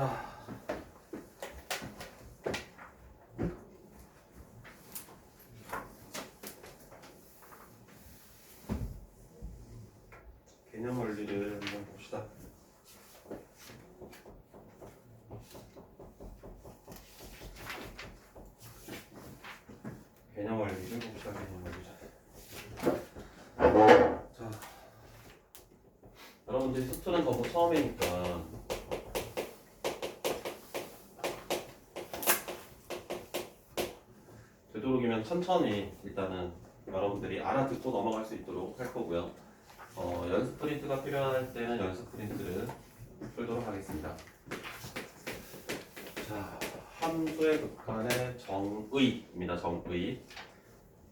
자, 개념 원리를 한번 봅시다. 개념 원리를 봅시다. 개념 원리. 자, 여러분들이 수트는 너무 처음이니까 되도록이면 천천히 일단은 여러분들이 알아듣고 넘어갈 수 있도록 할 거고요. 연습 프린트가 필요할 때는 연습 프린트를 풀도록 하겠습니다. 자, 함수의 극한의 정의입니다. 정의.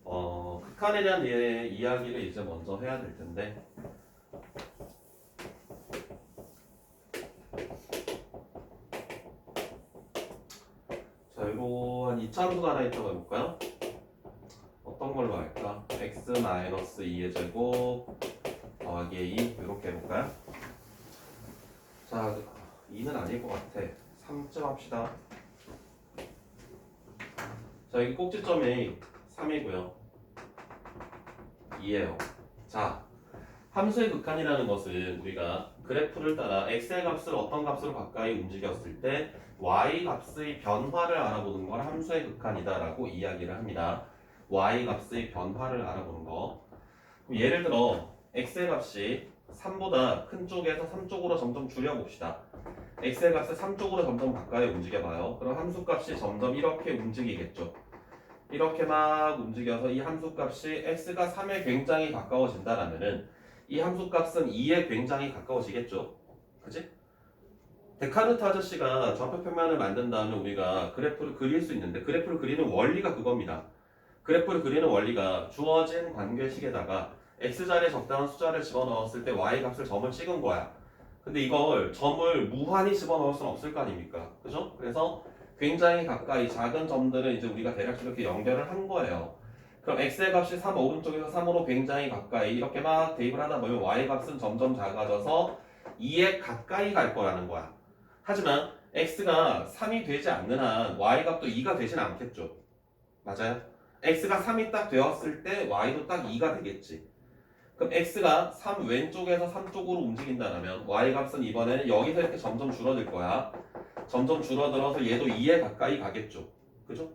극한에 대한 이야기를 이제 먼저 해야 될 텐데, 자, 이러한 이차함수가 하나 있다고 해볼까요? 어떤 걸로 할까? x-2의 제곱 더하기 a 이렇게 해볼까요? 자, 2는 아닐 것 같아. 3쯤 합시다. 자, 여기 꼭지점이 3이고요. 2예요. 자, 함수의 극한이라는 것은 우리가 그래프를 따라 x의 값을 어떤 값으로 가까이 움직였을 때 y 값의 변화를 알아보는 걸 함수의 극한이다라고 이야기를 합니다. y 값의 변화를 알아보는 거. 그럼 예를 들어 x의 값이 3보다 큰 쪽에서 3쪽으로 점점 줄여봅시다. x의 값을 3쪽으로 점점 가까이 움직여봐요. 그럼 함수 값이 점점 이렇게 움직이겠죠. 이렇게 막 움직여서 이 함수 값이 x가 3에 굉장히 가까워진다라면은 이 함수 값은 2에 굉장히 가까워지겠죠. 그치? 데카르트 아저씨가 좌표 평면을 만든 다음에 우리가 그래프를 그릴 수 있는데 그래프를 그리는 원리가 그겁니다. 그래프를 그리는 원리가 주어진 관계식에다가 x자리에 적당한 숫자를 집어넣었을 때 y 값을 점을 찍은 거야. 근데 이걸 점을 무한히 집어넣을 수는 없을 거 아닙니까? 그죠? 그래서 굉장히 가까이 작은 점들은 이제 우리가 대략적으로 이렇게 연결을 한 거예요. 그럼 x의 값이 3 오른쪽에서 3으로 굉장히 가까이 이렇게 막 대입을 하다 보면 y 값은 점점 작아져서 2에 가까이 갈 거라는 거야. 하지만 x가 3이 되지 않는 한 y 값도 2가 되진 않겠죠. 맞아요? x가 3이 딱 되었을 때 y도 딱 2가 되겠지. 그럼 x가 3 왼쪽에서 3 쪽으로 움직인다면 y 값은 이번에는 여기서 이렇게 점점 줄어들 거야. 점점 줄어들어서 얘도 2에 가까이 가겠죠. 그죠?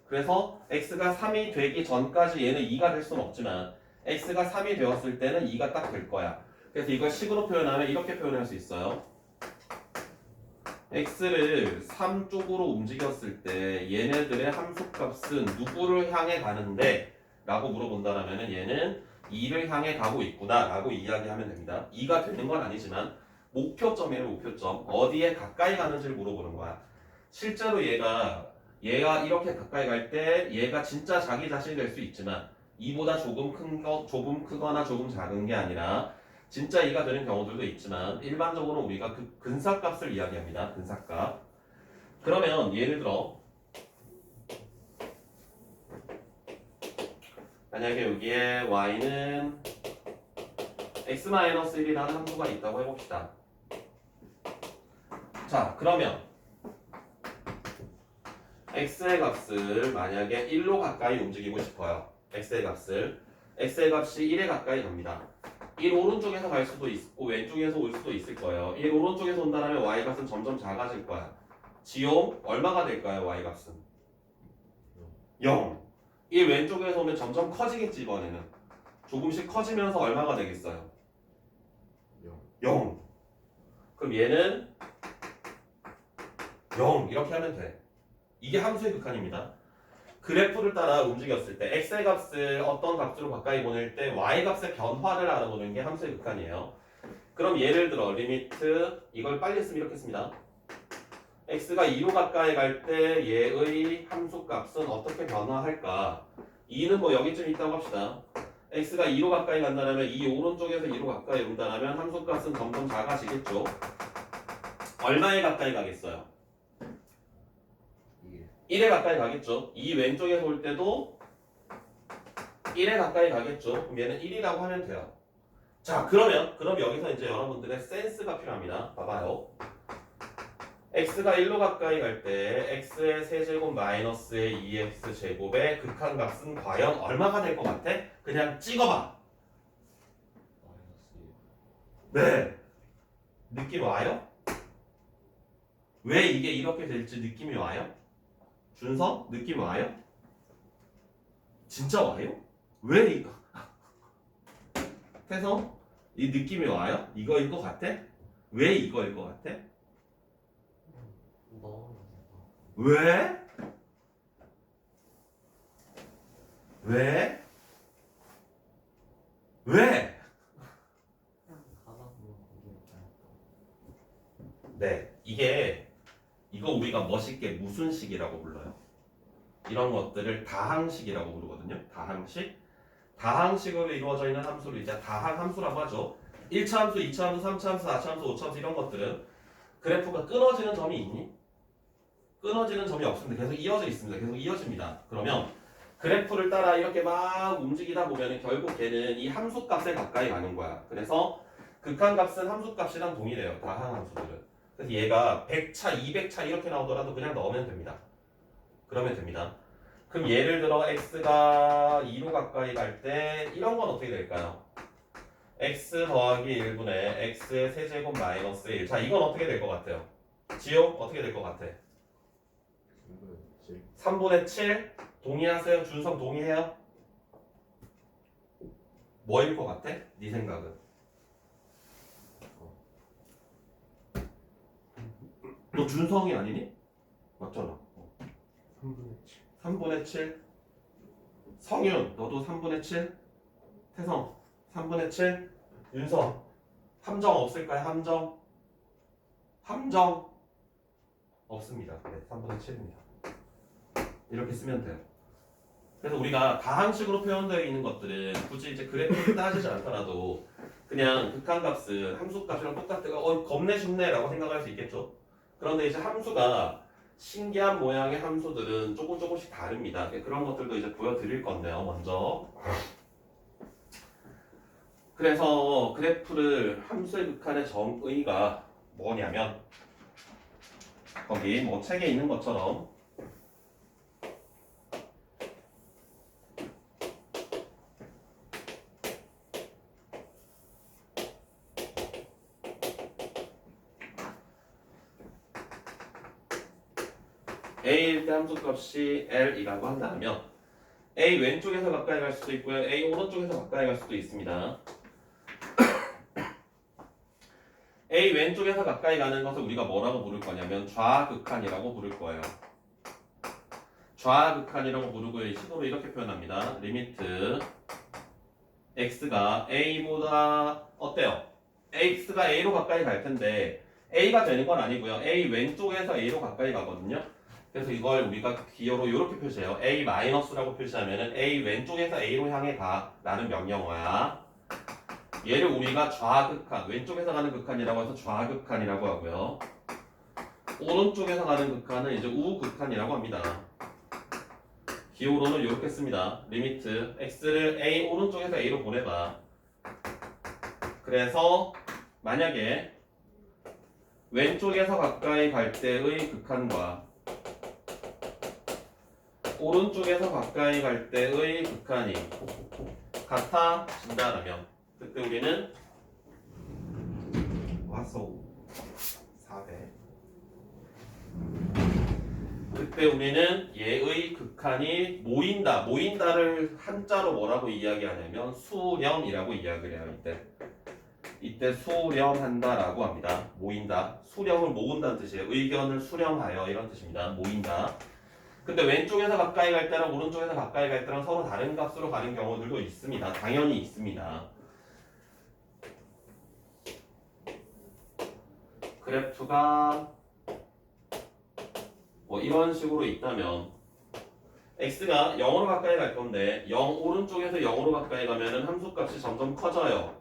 그래서 x가 3이 되기 전까지 얘는 2가 될 수는 없지만 x가 3이 되었을 때는 2가 딱 될 거야. 그래서 이걸 식으로 표현하면 이렇게 표현할 수 있어요. x를 3 쪽으로 움직였을 때 얘네들의 함수값은 누구를 향해 가는데? 라고 물어본다면 얘는 2를 향해 가고 있구나 라고 이야기하면 됩니다. 2가 되는 건 아니지만 목표점이에요. 목표점. 어디에 가까이 가는지를 물어보는 거야. 실제로 얘가 이렇게 가까이 갈 때 얘가 진짜 자기 자신이 될 수 있지만 2보다 조금 크거나 조금 작은 게 아니라 진짜 2가 되는 경우들도 있지만 일반적으로 우리가 그 근사값을 이야기합니다. 근사값. 그러면 예를 들어 만약에 여기에 y는 x-1이라는 함수가 있다고 해봅시다. 자, 그러면 x의 값을 만약에 1로 가까이 움직이고 싶어요. x의 값이 1에 가까이 갑니다. 1 오른쪽에서 갈 수도 있고 왼쪽에서 올 수도 있을 거예요. 1 오른쪽에서 온다면 y 값은 점점 작아질 거야. 지용 얼마가 될까요? y 값은 0. 1 왼쪽에서 오면 점점 커지겠지. 이번에는 조금씩 커지면서 얼마가 되겠어요? 0. 그럼 얘는 0 이렇게 하면 돼. 이게 함수의 극한입니다. 그래프를 따라 움직였을 때 x의 값을 어떤 값으로 가까이 보낼 때 y 값의 변화를 알아보는 게 함수의 극한이에요. 그럼 예를 들어 리미트 이걸 빨리 쓰면 이렇게 씁니다. x가 2로 가까이 갈 때 얘의 함수 값은 어떻게 변화할까? 2는 뭐 여기쯤 있다고 합시다. x가 2로 가까이 간다면 2 오른쪽에서 2로 가까이 온다면 함수 값은 점점 작아지겠죠. 얼마에 가까이 가겠어요? 1에 가까이 가겠죠. 2 왼쪽에서 올 때도 1에 가까이 가겠죠. 그럼 얘는 1이라고 하면 돼요. 자, 그럼 여기서 이제 여러분들의 센스가 필요합니다. 봐봐요. x가 1로 가까이 갈 때 x의 세제곱 마이너스의 2x 제곱의 극한값은 과연 얼마가 될 것 같아? 그냥 찍어봐. 네. 느낌 와요? 왜 이게 이렇게 될지 느낌이 와요? 준서? 느낌 와요? 진짜 와요? 왜 이거? 태성? 이 느낌이 와요? 이거일 것 같아? 왜 이거일 것 같아? 왜? 왜? 왜? 네, 이거 우리가 멋있게 무슨 식이라고 불러요? 이런 것들을 다항식이라고 부르거든요. 다항식. 다항식으로 이루어져 있는 함수를 이제 다항함수라고 하죠. 1차 함수, 2차 함수, 3차 함수, 4차 함수, 5차 함수 이런 것들은 그래프가 끊어지는 점이 있니? 끊어지는 점이 없습니다. 계속 이어져 있습니다. 계속 이어집니다. 그러면 그래프를 따라 이렇게 막 움직이다 보면 결국 걔는 이 함수값에 가까이 가는 거야. 그래서 극한값은 함수값이랑 동일해요. 다항함수들은. 그래서 얘가 100차, 200차 이렇게 나오더라도 그냥 넣으면 됩니다. 그러면 됩니다. 그럼 예를 들어 x가 2로 가까이 갈 때 이런 건 어떻게 될까요? x 더하기 1분의 x의 세제곱 마이너스 1. 자, 이건 어떻게 될 것 같아요? 지호 어떻게 될 것 같아? 3분의 7 동의하세요? 준성 동의해요? 뭐일 것 같아? 네 생각은? 너 준성이 아니니? 맞잖아. 3분의 7 성윤 너도 3분의 7 태성 3분의 7 윤성 함정 없을까요? 함정 없습니다. 네, 3분의 7입니다. 이렇게 쓰면 돼요. 그래서 우리가 다항식으로 표현되어 있는 것들은 굳이 이제 그래프를 따지지 않더라도 그냥 극한값은 함수값이랑 똑같다가 겁내 쉽네 라고 생각할 수 있겠죠. 그런데 이제 함수가 신기한 모양의 함수들은 조금씩 다릅니다. 그런 것들도 이제 보여드릴 건데요. 먼저 그래서 그래프를 함수의 극한의 정의가 뭐냐면 거기 뭐 책에 있는 것처럼 A일 때 함수값이 L이라고 한다면 A 왼쪽에서 가까이 갈 수도 있고요. A 오른쪽에서 가까이 갈 수도 있습니다. A 왼쪽에서 가까이 가는 것을 우리가 뭐라고 부를 거냐면 좌극한이라고 부를 거예요. 좌극한이라고 부르고 이 식으로 이렇게 표현합니다. 리미트 x가 a보다 어때요? x가 a로 가까이 갈 텐데 a가 되는 건 아니고요. a 왼쪽에서 a로 가까이 가거든요. 그래서 이걸 우리가 기호로 이렇게 표시해요. a-라고 표시하면 a 왼쪽에서 a로 향해 가라는 명령어야. 얘를 우리가 좌극한, 왼쪽에서 가는 극한이라고 해서 좌극한이라고 하고요. 오른쪽에서 가는 극한은 이제 우극한이라고 합니다. 기호로는 이렇게 씁니다. 리미트 x를 a 오른쪽에서 a로 보내봐. 그래서 만약에 왼쪽에서 가까이 갈 때의 극한과 오른쪽에서 가까이 갈 때의 극한이 같아진다라면 그때 우리는 와서 400 그때 우리는 얘의 극한이 모인다를 한자로 뭐라고 이야기하냐면 수렴이라고 이야기를 해요. 이때 수렴한다라고 합니다. 모인다. 수렴을 모은다는 뜻이에요. 의견을 수렴하여 이런 뜻입니다. 모인다. 근데 왼쪽에서 가까이 갈 때랑 오른쪽에서 가까이 갈 때랑 서로 다른 값으로 가는 경우들도 있습니다. 당연히 있습니다. 그래프가 뭐 이런 식으로 있다면 x가 0으로 가까이 갈 건데 0 오른쪽에서 0으로 가까이 가면은 함수값이 점점 커져요.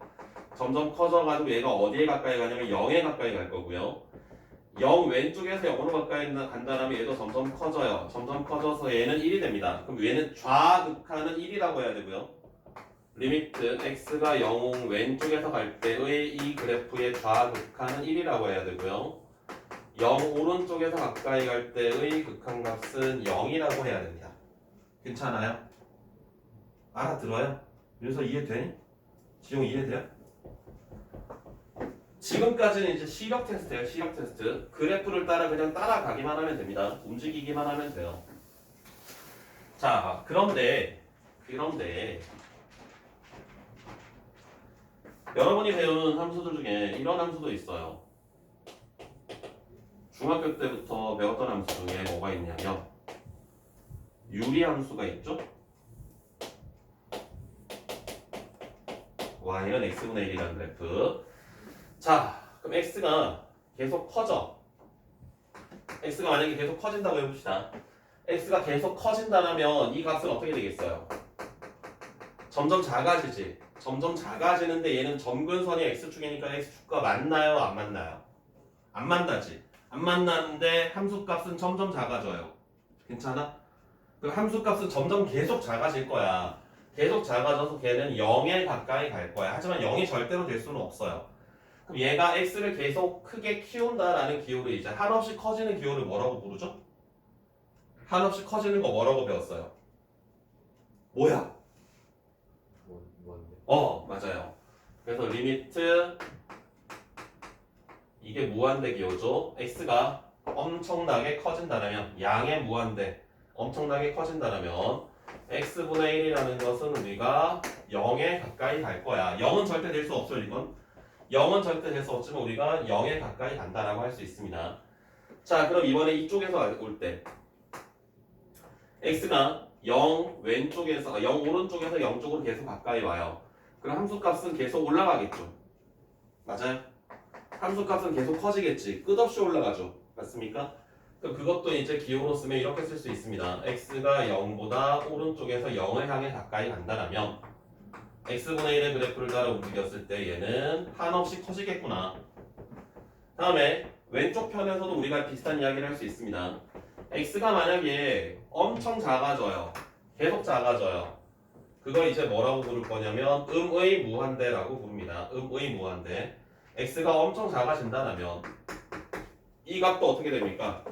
점점 커져가지고 얘가 어디에 가까이 가냐면 0에 가까이 갈 거고요. 0 왼쪽에서 0으로 가까이 간다면 얘도 점점 커져요. 점점 커져서 얘는 1이 됩니다. 그럼 얘는 좌극한은 1이라고 해야 되고요. 리미트 x가 0 왼쪽에서 갈 때의 이 그래프의 좌극한은 1이라고 해야 되고요. 0 오른쪽에서 가까이 갈 때의 극한값은 0이라고 해야 됩니다. 괜찮아요? 알아들어요? 윤서 이해되니? 지용 이해돼요? 지금까지는 이제 시력 테스트예요. 시력 테스트. 그래프를 따라 그냥 따라가기만 하면 됩니다. 움직이기만 하면 돼요. 자, 그런데 여러분이 배운 함수들 중에 이런 함수도 있어요. 중학교 때부터 배웠던 함수 중에 뭐가 있냐면 유리함수가 있죠. y는 x분의 1이라는 그래프. 자, 그럼 x가 계속 커져. x가 만약에 계속 커진다고 해봅시다. x가 계속 커진다면 이 값은 어떻게 되겠어요? 점점 작아지지. 점점 작아지는데 얘는 점근선이 x축이니까 x축과 만나요? 안 만나요? 안 만나지. 안 만나는데 함수값은 점점 작아져요. 괜찮아? 그 함수값은 점점 계속 작아질 거야. 계속 작아져서 걔는 0에 가까이 갈 거야. 하지만 0이 절대로 될 수는 없어요. 그럼 얘가 x를 계속 크게 키운다라는 기호를 이제 한없이 커지는 기호를 뭐라고 부르죠? 한없이 커지는 거 뭐라고 배웠어요? 뭐야? 뭔데? 맞아요. 그래서 리미트 이게 무한대 기호죠. x가 엄청나게 커진다면 양의 무한대 엄청나게 커진다면 x분의 1이라는 것은 우리가 0에 가까이 갈 거야. 0은 절대 될 수 없어요. 이건 0은 절대 될 수 없지만 우리가 0에 가까이 간다라고 할 수 있습니다. 자, 그럼 이번에 이쪽에서 올 때 x가 0 왼쪽에서 0 오른쪽에서 0 쪽으로 계속 가까이 와요. 그럼 함수값은 계속 올라가겠죠. 맞아요? 함수값은 계속 커지겠지. 끝없이 올라가죠. 맞습니까? 그럼 그것도 이제 기호로 쓰면 이렇게 쓸 수 있습니다. x가 0보다 오른쪽에서 0을 향해 가까이 간다면 x분의 1의 그래프를 따라 움직였을 때 얘는 한없이 커지겠구나. 다음에 왼쪽 편에서도 우리가 비슷한 이야기를 할 수 있습니다. x가 만약에 엄청 작아져요. 계속 작아져요. 그걸 이제 뭐라고 부를 거냐면 음의 무한대라고 부릅니다. 음의 무한대. x가 엄청 작아진다면 이 값도 어떻게 됩니까?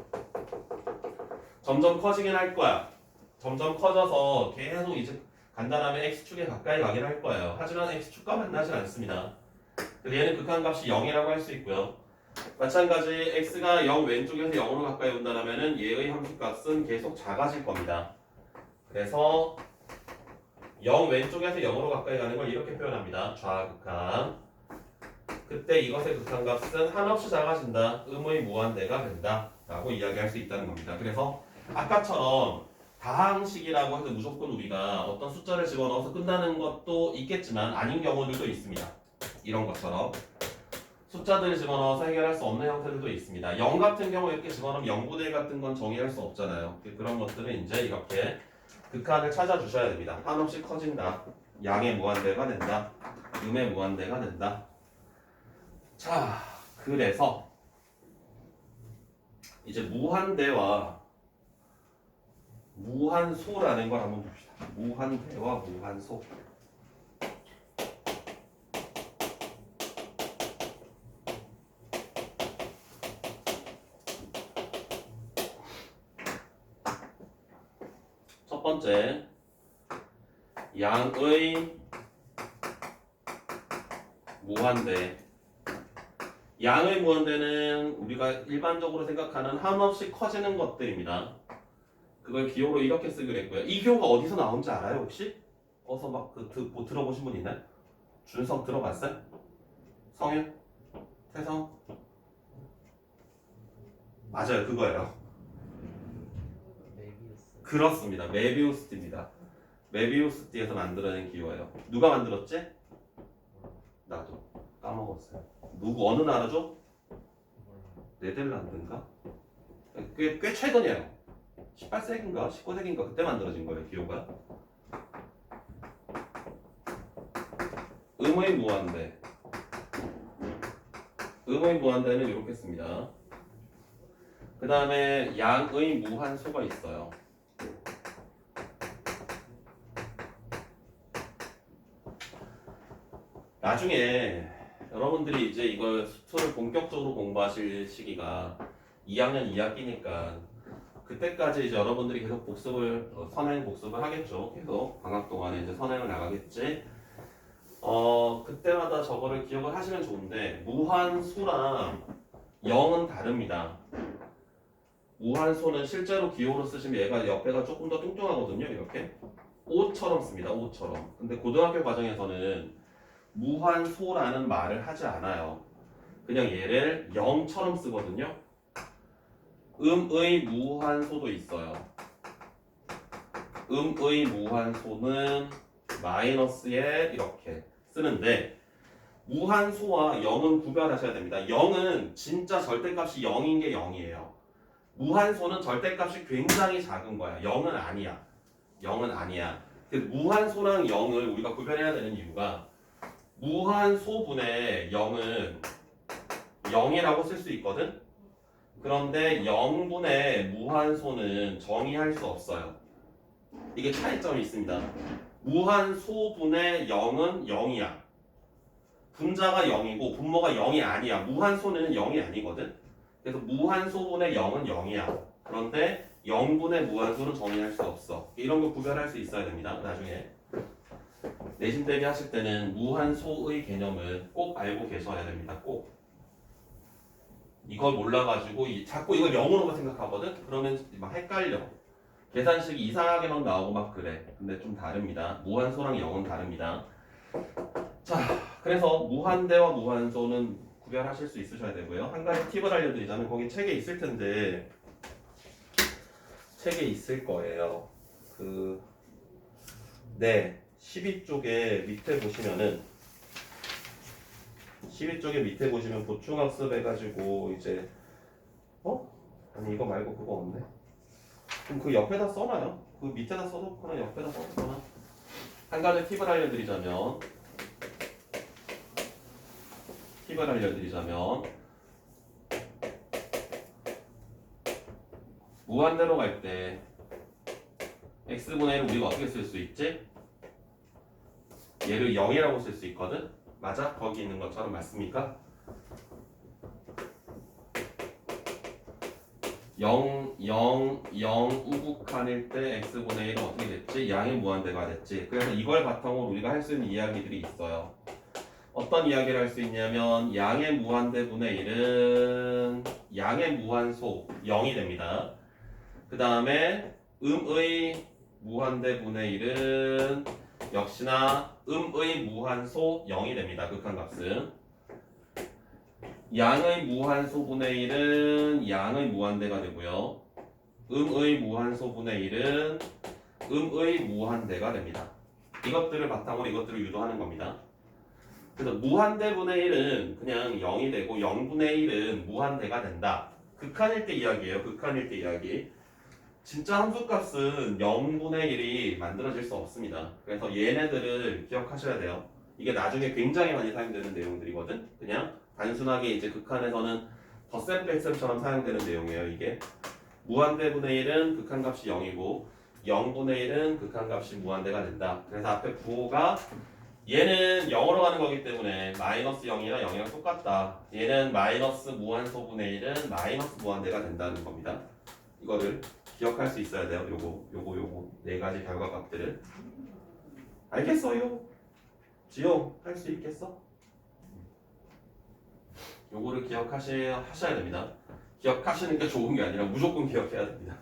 점점 커지긴 할 거야. 점점 커져서 계속 이제 간단하면 x축에 가까이 가긴 할 거예요. 하지만 x축과 만나진 않습니다. 그래서 얘는 극한값이 0이라고 할 수 있고요. 마찬가지 x가 0 왼쪽에서 0으로 가까이 온다면 얘의 함수값은 계속 작아질 겁니다. 그래서 0 왼쪽에서 0으로 가까이 가는 걸 이렇게 표현합니다. 좌극한. 그때 이것의 극한값은 한없이 작아진다. 음의 무한대가 된다. 라고 이야기할 수 있다는 겁니다. 그래서 아까처럼 다항식이라고 해서 무조건 우리가 어떤 숫자를 집어넣어서 끝나는 것도 있겠지만 아닌 경우들도 있습니다. 이런 것처럼 숫자들을 집어넣어서 해결할 수 없는 형태들도 있습니다. 0 같은 경우 이렇게 집어넣으면 0분의 1 같은 건 정의할 수 없잖아요. 그런 것들은 이제 이렇게 극한을 찾아주셔야 됩니다. 한없이 커진다. 양의 무한대가 된다. 음의 무한대가 된다. 자, 그래서 이제 무한대와 무한소라는 걸 한번 봅시다. 무한대와 무한소. 첫 번째, 양의 무한대. 양의 무한대는 우리가 일반적으로 생각하는 한없이 커지는 것들입니다. 그걸 기호로 이렇게 쓰기로 했고요. 이 기호가 어디서 나온지 알아요 혹시? 어서 막 뭐 들어보신 분 있나요? 준석 들어봤어요? 성윤? 태성? 맞아요, 그거예요. 메비우스. 그렇습니다. 메비우스띠입니다. 메비우스띠에서 만들어낸 기호예요. 누가 만들었지? 나도 까먹었어요. 누구 어느 나라죠? 네덜란드인가? 꽤 최근이에요. 18세기인가 19세기인가 그때 만들어진 거예요. 기호가. 음의 무한대. 음의 무한대는 이렇게 씁니다. 그 다음에 양의 무한소가 있어요. 나중에 여러분들이 이제 이걸 수를 본격적으로 공부하실 시기가 2학년 2학기니까 그때까지 이제 여러분들이 계속 복습을 선행 복습을 하겠죠. 계속 방학 동안에 이제 선행을 나가겠지. 그때마다 저거를 기억을 하시면 좋은데 무한수랑 0은 다릅니다. 무한소는 실제로 기호로 쓰시면 얘가 옆에가 조금 더 뚱뚱하거든요. 이렇게 5처럼 씁니다. 5처럼. 근데 고등학교 과정에서는 무한소라는 말을 하지 않아요. 그냥 얘를 0처럼 쓰거든요. 음의 무한소도 있어요. 음의 무한소는 마이너스에 이렇게 쓰는데 무한소와 0은 구별하셔야 됩니다. 0은 진짜 절대값이 0인 게 0이에요. 무한소는 절대값이 굉장히 작은 거야. 0은 아니야. 0은 아니야. 무한소랑 0을 우리가 구별해야 되는 이유가 무한소분의 0은 0이라고 쓸 수 있거든. 그런데 0분의 무한소는 정의할 수 없어요. 이게 차이점이 있습니다. 무한소분의 0은 0이야. 분자가 0이고 분모가 0이 아니야. 무한소는 0이 아니거든. 그래서 무한소분의 0은 0이야. 그런데 0분의 무한소는 정의할 수 없어. 이런 거 구별할 수 있어야 됩니다. 나중에 내신 대비 하실 때는 무한소의 개념을 꼭 알고 계셔야 됩니다. 꼭. 이걸 몰라가지고 자꾸 이걸 0으로만 생각하거든? 그러면 막 헷갈려. 계산식이 이상하게 막 나오고 막 그래. 근데 좀 다릅니다. 무한소랑 0은 다릅니다. 자, 그래서 무한대와 무한소는 구별하실 수 있으셔야 되고요. 한 가지 팁을 알려드리자면 거기 책에 있을 텐데 책에 있을 거예요. 12쪽에 밑에 보시면은 12쪽에 밑에 보시면 보충학습 해가지고 이제 아니 이거 말고 그거 없네. 그럼 그 옆에다 써놔요. 그 밑에다 써놓거나 옆에다 써놓거나. 한 가지 팁을 알려드리자면 무한대로 갈 때 x분의 1을 우리가 어떻게 쓸 수 있지? 얘를 0이라고 쓸 수 있거든? 맞아? 거기 있는 것처럼 맞습니까? 0, 0, 0 우극한일 때 x분의 1은 어떻게 됐지? 양의 무한대가 됐지. 그래서 이걸 바탕으로 우리가 할 수 있는 이야기들이 있어요. 어떤 이야기를 할 수 있냐면 양의 무한대분의 1은 양의 무한소 0이 됩니다. 그 다음에 음의 무한대분의 1은 역시나 음의 무한소 0이 됩니다. 극한값은. 양의 무한소분의 1은 양의 무한대가 되고요. 음의 무한소분의 1은 음의 무한대가 됩니다. 이것들을 바탕으로 이것들을 유도하는 겁니다. 그래서 무한대분의 1은 그냥 0이 되고 0분의 1은 무한대가 된다. 극한일 때 이야기예요. 극한일 때 이야기. 진짜 함수값은 0분의 1이 만들어질 수 없습니다. 그래서 얘네들을 기억하셔야 돼요. 이게 나중에 굉장히 많이 사용되는 내용들이거든. 그냥 단순하게 이제 극한에서는 덧셈 뺄셈처럼 사용되는 내용이에요. 이게 무한대분의 1은 극한값이 0이고 0분의 1은 극한값이 무한대가 된다. 그래서 앞에 부호가 얘는 0으로 가는 거기 때문에 마이너스 0이랑 0이랑 똑같다. 얘는 마이너스 무한소분의 1은 마이너스 무한대가 된다는 겁니다. 이거를 기억할 수 있어야 돼요. 요거 네 가지 결과값들을. 알겠어요? 지용 할 수 있겠어? 요거를 기억하셔야 됩니다. 기억하시는 게 좋은 게 아니라 무조건 기억해야 됩니다.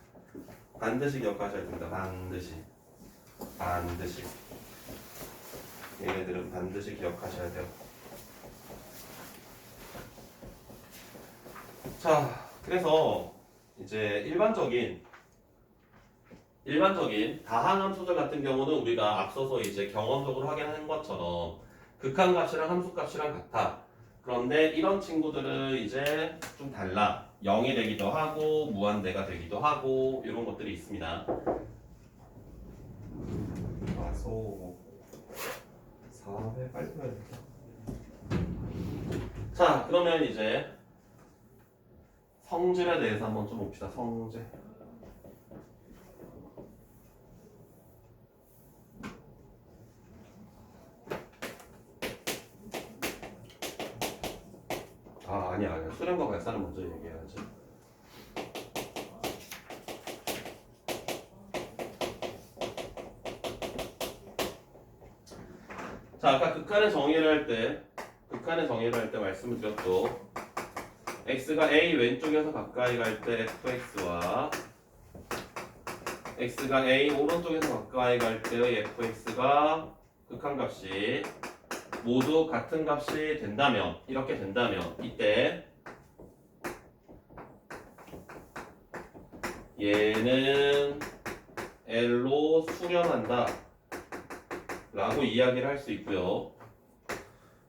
반드시 기억하셔야 됩니다. 반드시. 얘네들은 반드시 기억하셔야 돼요. 자, 그래서 이제 일반적인 다항함수들 같은 경우는 우리가 앞서서 이제 경험적으로 확인한 것처럼 극한값이랑 함수값이랑 같아. 그런데 이런 친구들은 이제 좀 달라. 0이 되기도 하고 무한대가 되기도 하고 이런 것들이 있습니다. 소 4회 빨리 해야겠다. 자, 그러면 이제 성질에 대해서 한번 좀 봅시다. 성질. 아니야. 수렴과 발산을 먼저 얘기해야지. 자, 아까 극한의 정의를 할 때 말씀을 드렸죠. x가 a 왼쪽에서 가까이 갈 때 fx와 x가 a 오른쪽에서 가까이 갈 때의 fx가 극한값이 모두 같은 값이 된다면, 이렇게 된다면 이때 얘는 L로 수렴한다 라고 이야기를 할 수 있고요.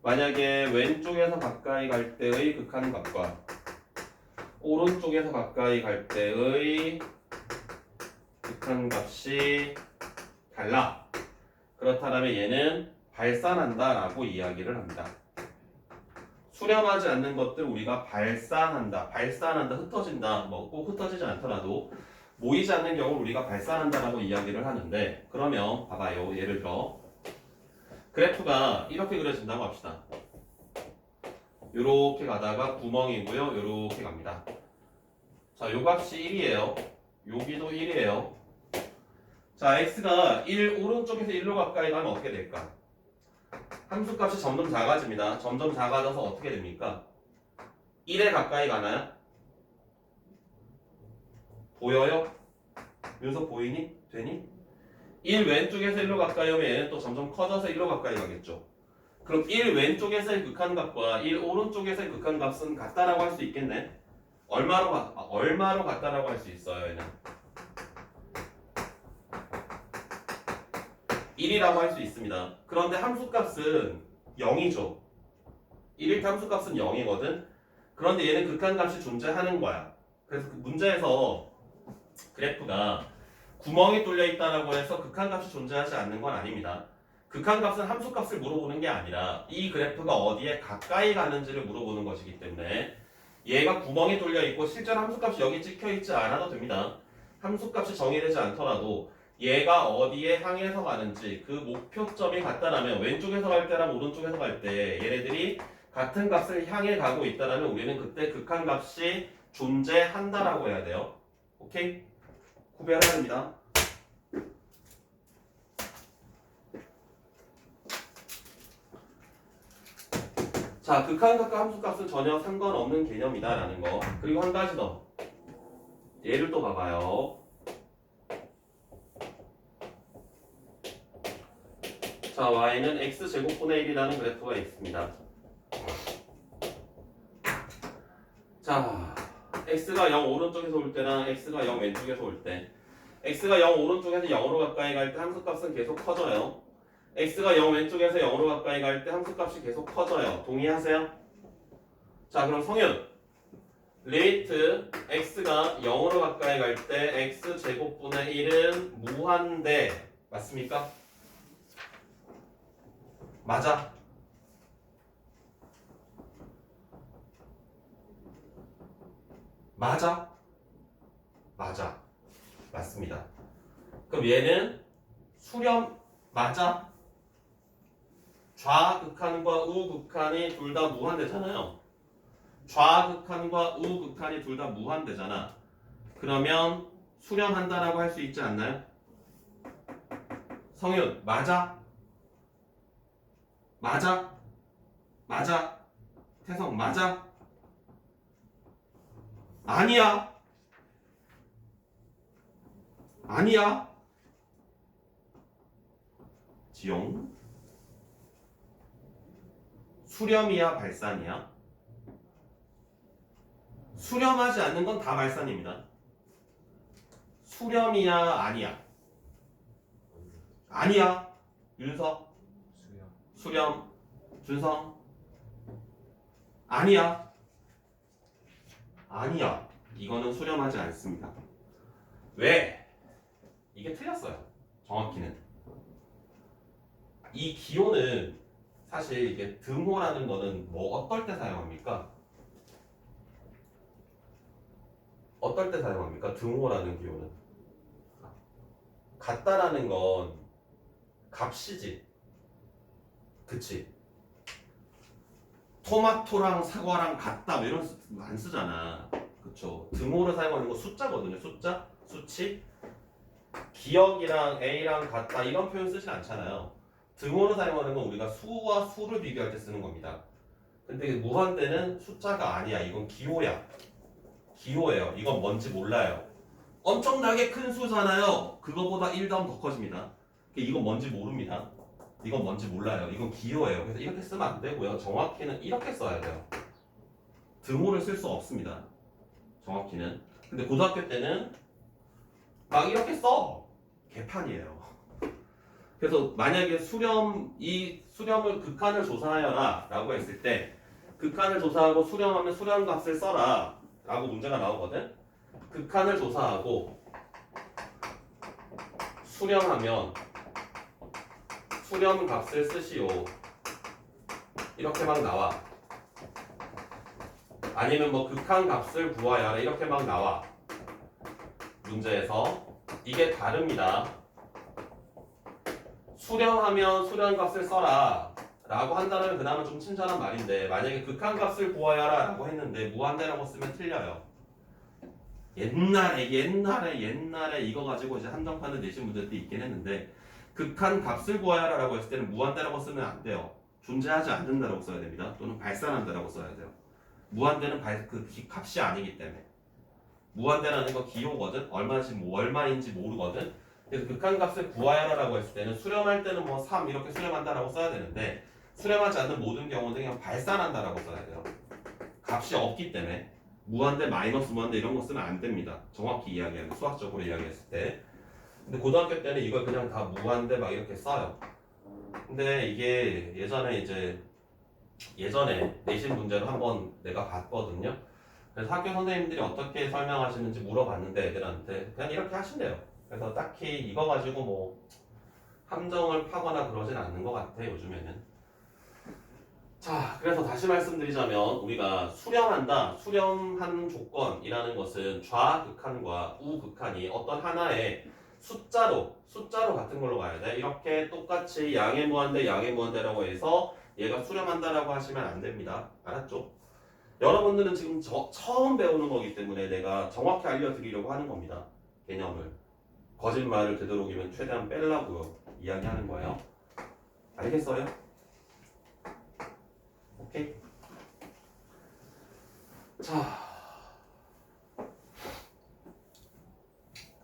만약에 왼쪽에서 가까이 갈 때의 극한값과 오른쪽에서 가까이 갈 때의 극한값이 달라. 그렇다면 얘는 발산한다 라고 이야기를 합니다. 수렴하지 않는 것들 우리가 발산한다, 흩어진다, 뭐 꼭 흩어지지 않더라도 모이지 않는 경우를 우리가 발산한다라고 이야기를 하는데, 그러면 봐봐요. 예를 들어 그래프가 이렇게 그려진다고 합시다. 요렇게 가다가 구멍이고요. 요렇게 갑니다. 자, 요 값이 1이에요. 여기도 1이에요. 자, x가 1 오른쪽에서 1로 가까이 가면 어떻게 될까? 함수값이 점점 작아집니다. 점점 작아져서 어떻게 됩니까? 1에 가까이 가나요? 보여요? 윤석 보이니? 되니? 1 왼쪽에서 1로 가까이 오면 얘는 또 점점 커져서 1로 가까이 가겠죠. 그럼 1 왼쪽에서의 극한값과 1 오른쪽에서의 극한값은 같다라고 할 수 있겠네? 얼마로 같다라고 할 수 있어요, 얘는? 1이라고 할 수 있습니다. 그런데 함수값은 0이죠. 1일 때 함수값은 0이거든. 그런데 얘는 극한값이 존재하는 거야. 그래서 그 문제에서 그래프가 구멍이 뚫려 있다라고 해서 극한값이 존재하지 않는 건 아닙니다. 극한값은 함수값을 물어보는 게 아니라 이 그래프가 어디에 가까이 가는지를 물어보는 것이기 때문에 얘가 구멍이 뚫려 있고 실제로 함수값이 여기 찍혀 있지 않아도 됩니다. 함수값이 정의되지 않더라도 얘가 어디에 향해서 가는지 그 목표점이 같다라면, 왼쪽에서 갈 때랑 오른쪽에서 갈 때 얘네들이 같은 값을 향해 가고 있다라면 우리는 그때 극한값이 존재한다라고 해야 돼요. 오케이? 구별해야 됩니다. 자, 극한값과 함수값은 전혀 상관없는 개념이다라는 거. 그리고 한 가지 더. 얘를 또 봐봐요. 자, y는 x제곱분의 1이라는 그래프가 있습니다. 자, x가 0 오른쪽에서 올 때랑 x가 0 왼쪽에서 올 때, x가 0 오른쪽에서 0으로 가까이 갈 때 함수값은 계속 커져요. x가 0 왼쪽에서 0으로 가까이 갈 때 함수값이 계속 커져요. 동의하세요? 자, 그럼 성윤, 리미트 x가 0으로 가까이 갈 때 x제곱분의 1은 무한대 맞습니까? 맞아. 맞아? 맞아. 맞습니다. 그럼 얘는 수렴 맞아? 좌극한과 우극한이 둘 다 무한대잖아요. 좌극한과 우극한이 둘 다 무한대잖아. 그러면 수렴한다라고 할 수 있지 않나요? 성윤, 맞아? 맞아? 맞아? 태성, 맞아? 아니야? 아니야? 지용? 수렴이야, 발산이야? 수렴하지 않는 건 다 발산입니다. 수렴이야, 아니야? 아니야? 윤석? 수렴? 준성? 아니야? 아니야. 이거는 수렴하지 않습니다. 왜? 이게 틀렸어요. 정확히는. 이 기호는 사실 이게 등호라는 거는 뭐 어떨 때 사용합니까? 어떨 때 사용합니까? 등호라는 기호는. 같다라는 건 값이지. 그치? 토마토랑 사과랑 같다 뭐 이런 안 쓰잖아. 그쵸? 등호를 사용하는 거 숫자거든요. 숫자? 수치? 기억이랑 A랑 같다 이런 표현 쓰진 않잖아요. 등호를 사용하는 건 우리가 수와 수를 비교할 때 쓰는 겁니다. 근데 무한대는 숫자가 아니야. 이건 기호야. 기호예요. 이건 뭔지 몰라요. 엄청나게 큰 수잖아요. 그거보다 1 더하면 더 커집니다. 이건 뭔지 모릅니다. 이건 뭔지 몰라요. 이건 기호예요. 그래서 이렇게 쓰면 안 되고요. 정확히는 이렇게 써야 돼요. 등호를 쓸 수 없습니다. 정확히는. 근데 고등학교 때는 막 이렇게 써. 개판이에요. 그래서 만약에 이 수렴을 극한을 조사하여라 라고 했을 때 극한을 조사하고 수렴하면 수렴값을 써라 라고 문제가 나오거든. 극한을 조사하고 수렴하면 수렴값을 쓰시오 이렇게 막 나와. 아니면 뭐 극한값을 구하여라 이렇게 막 나와. 문제에서 이게 다릅니다. 수렴하면 수렴값을 써라 라고 한다면 그나마 좀 친절한 말인데 만약에 극한값을 구하여라 라고 했는데 무한대라고 쓰면 틀려요. 옛날에 이거 가지고 이제 한정판을 내신 분들도 있긴 했는데 극한값을 구하여라 라고 했을 때는 무한대라고 쓰면 안 돼요. 존재하지 않는다라고 써야 됩니다. 또는 발산한다라고 써야 돼요. 무한대는 그 값이 아니기 때문에. 무한대라는 거 기호거든. 얼마인지 모르거든. 그래서 극한값을 구하여라라고 했을 때는 수렴할 때는 뭐 3 이렇게 수렴한다라고 써야 되는데 수렴하지 않는 모든 경우는 그냥 발산한다라고 써야 돼요. 값이 없기 때문에 무한대 마이너스 무한대 이런 거 쓰면 안 됩니다. 정확히 이야기하면 수학적으로 이야기했을 때. 근데 고등학교 때는 이걸 그냥 다 무한대 막 이렇게 써요. 근데 이게 예전에 내신 문제로 한번 내가 봤거든요. 그래서 학교 선생님들이 어떻게 설명하시는지 물어봤는데 애들한테 그냥 이렇게 하신대요. 그래서 딱히 이거 가지고 뭐 함정을 파거나 그러진 않는 것 같아 요즘에는. 자, 그래서 다시 말씀드리자면 우리가 수렴하는 조건이라는 것은 좌극한과 우극한이 어떤 하나의 숫자로 같은 걸로 가야 돼. 이렇게 똑같이 양의 무한대라고 해서 얘가 수렴한다라고 하시면 안 됩니다. 알았죠? 여러분들은 지금 처음 배우는 거기 때문에 내가 정확히 알려드리려고 하는 겁니다. 개념을. 거짓말을 되도록이면 최대한 빼려고 이야기하는 거예요. 알겠어요? 오케이? 자,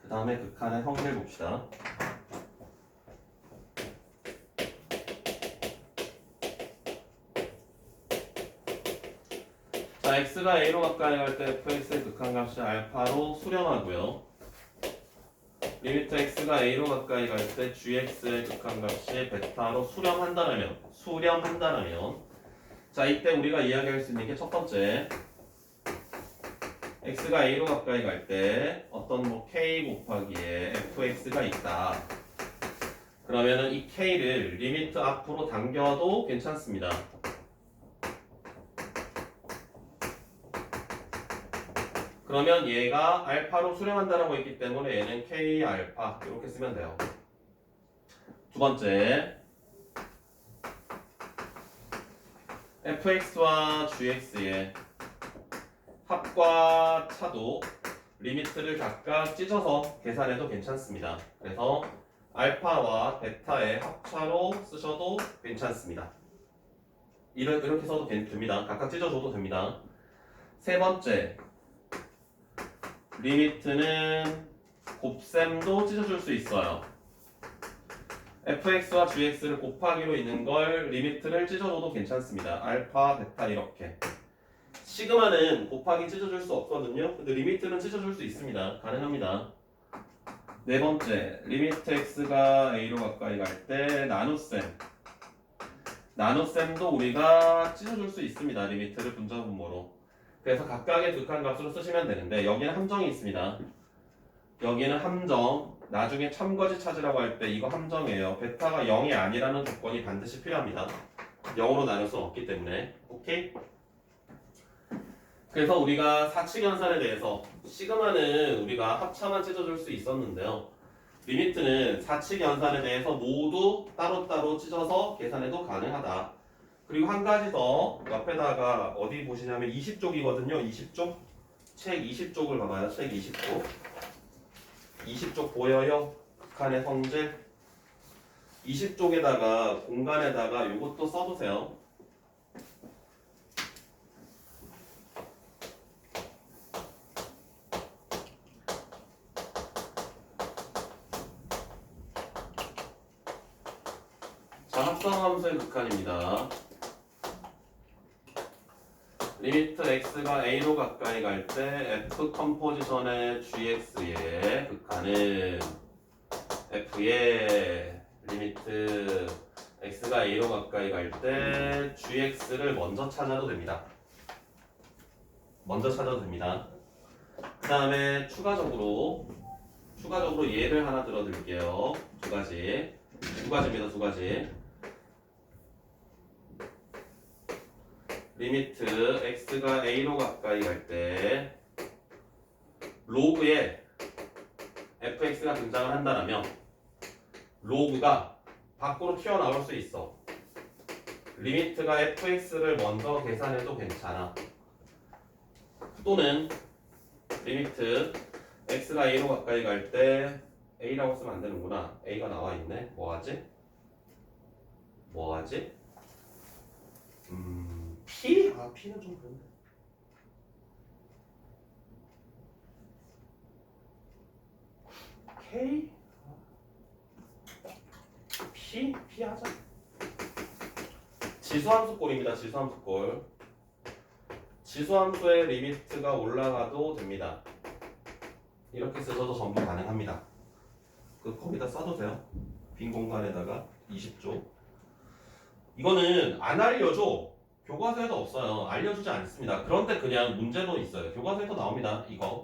그 다음에 극한의 성질 봅시다. 자, x가 a로 가까이 갈 때 fx의 극한값이 알파로 수렴하고요. 리미트 x가 a로 가까이 갈 때 gx의 극한값이 베타로 수렴한다라면 자, 이때 우리가 이야기할 수 있는 게 첫 번째 x가 a로 가까이 갈 때 어떤 뭐 k 곱하기에 fx가 있다. 그러면은 이 k를 리미트 앞으로 당겨도 괜찮습니다. 그러면 얘가 알파로 수렴한다라고 했기 때문에 얘는 k 알파 이렇게 쓰면 돼요. 두 번째 fx와 gx의 합과 차도 리미트를 각각 찢어서 계산해도 괜찮습니다. 그래서 알파와 베타의 합차로 쓰셔도 괜찮습니다. 이렇게 써도 됩니다. 각각 찢어줘도 됩니다. 세 번째 리미트는 곱셈도 찢어줄 수 있어요. fx와 gx를 곱하기로 있는 걸 리미트를 찢어줘도 괜찮습니다. 알파, 베타 이렇게. 시그마는 곱하기 찢어줄 수 없거든요. 근데 리미트는 찢어줄 수 있습니다. 가능합니다. 네 번째, 리미트 x가 a로 가까이 갈 때 나눗셈도 우리가 찢어줄 수 있습니다. 리미트를 분자분모로. 그래서 각각의 극한값으로 쓰시면 되는데 여기는 함정이 있습니다. 여기는 함정. 나중에 참거짓 찾으라고 할 때 이거 함정이에요. 베타가 0이 아니라는 조건이 반드시 필요합니다. 0으로 나눌 수 없기 때문에. 오케이? 그래서 우리가 사칙 연산에 대해서 시그마는 우리가 합차만 찢어줄 수 있었는데요. 리미트는 사칙 연산에 대해서 모두 따로따로 찢어서 계산해도 가능하다. 그리고 한 가지 더 옆에다가 어디 보시냐면 20쪽이거든요. 20쪽. 책 20쪽을 봐봐요. 책 20쪽. 20쪽 보여요? 극한의 성질. 20쪽에다가 공간에다가 이것도 써두세요. 자, 합성함수의 극한입니다. 리미트 x가 a로 가까이 갈 때 f 컴포지션의 gx의 극한은 f의 리미트 x가 a로 가까이 갈 때 gx를 먼저 찾아도 됩니다. 그 다음에 추가적으로 예를 하나 들어드릴게요. 두 가지입니다. 두 가지. 리미트 x가 a로 가까이 갈 때 로그에 fx가 등장을 한다면 로그가 밖으로 튀어나올 수 있어. 리미트가 fx를 먼저 계산해도 괜찮아. 또는 리미트 x가 a로 가까이 갈 때 a라고 쓰면 안 되는구나. a가 나와 있네. 뭐하지? P? 아, P는 좀 그런데. K? P 하자. 지수함수꼴입니다. 지수함수꼴. 지수함수의 리미트가 올라가도 됩니다. 이렇게 쓰셔도 전부 가능합니다. 거기다 써두세요. 빈 공간에다가 20조. 이거는 안 알려줘. 교과서에도 없어요. 알려주지 않습니다. 그런데 그냥 문제로 있어요. 교과서에도 나옵니다. 이거.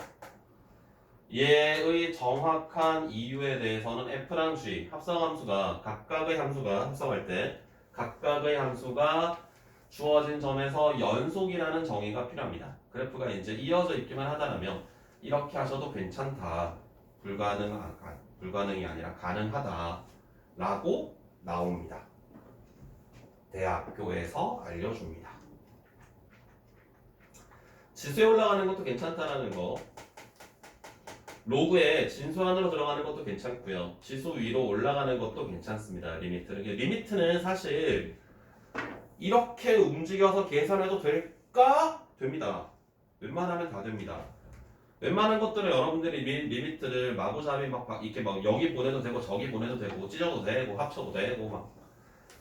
얘의 정확한 이유에 대해서는 f랑 g 합성함수가 각각의 함수가 합성할 때 각각의 함수가 주어진 점에서 연속이라는 정의가 필요합니다. 그래프가 이제 이어져 있기만 하다면 이렇게 하셔도 괜찮다. 불가능이 아니라 가능하다라고 나옵니다. 대학교에서 알려줍니다. 지수에 올라가는 것도 괜찮다라는 거. 로그에 진수 안으로 들어가는 것도 괜찮고요. 지수 위로 올라가는 것도 괜찮습니다. 리미트는 사실 이렇게 움직여서 계산해도 될까? 됩니다. 웬만하면 다 됩니다. 웬만한 것들은 여러분들이 리미트를 마구잡이 이렇게 여기 보내도 되고 저기 보내도 되고 찢어도 되고 합쳐도 되고